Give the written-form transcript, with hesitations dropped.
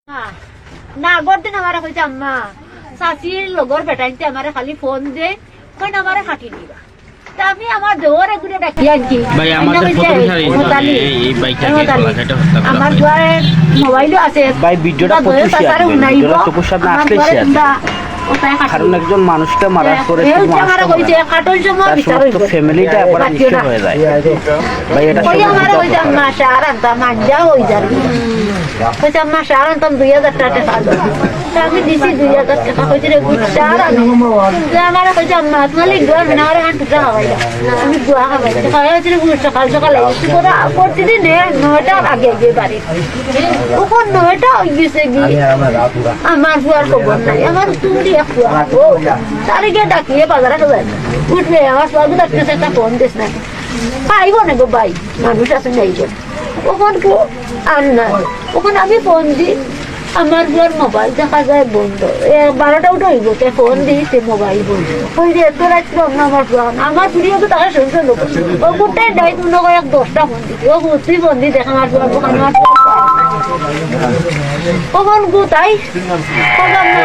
না আগর দিন আমার কইছে আম্মা চাচির লগর বেটাইতে আমার খালি ফোন দে কই না আমার হাঁটি দিবা তা আমি আমার দেওয়ার এগুলো ডাকি আনছি ভাই আমাদের প্রথম সারি এই বাইকটা কি করা সেটা হত্যা করা আমার ঘরে মোবাইলও আছে ভাই ভিডিওটা প্রচুর শেয়ার করবেন ভিডিওটা চোখের সামনে আসলে শেয়ার কারণ একজন মানুষকে মারার পরে আমার কইছে কাটল সময় বিচার হইব ফ্যামিলিটা একবার নিশ্চিত হয়ে যায় ভাই এটা কই আমার কইছে আম্মা সার আনতা মাঞ্জা হই যাবে কইছে আম্মা সার আনতাম 2000 টাকা খালো তা আমি দিছি 2000 টাকা কইছে রে সার আনো আমার কইছে আম্মা তোমার লিগা না আর আনতে যাও আমি দুয়া খাই হচ্ছে রে সকাল সকাল আইছি পুরো প্রতিদিন 9টার আগে আগে বাড়ি ওখন 9টা হই গেছে কি আমার বুয়ার খবর নাই আমার তুমি তারে গিয়ে ডাকিয়ে বাজারে যায় উঠবে আমার সব ডাকতেছে একটা ফোন দিস না পাইব না গো ভাই মানুষ আছে নাই ওখান আর না ওখানে আমি ফোন দিই আমার ঘর মোবাইল দেখা যায় বন্ধ 12টা উঠে হইব ফোন দিই সে মোবাইল বন্ধ ওই যে এত রাত্রে আমার প্রিয় তো তারা শুনছে লোক ও কোথায় ডাইট মনে করে 10টা ফোন দিচ্ছি ও তুই ফোন দিই দেখা আমার ওখানে ওখান কোথায় খবর না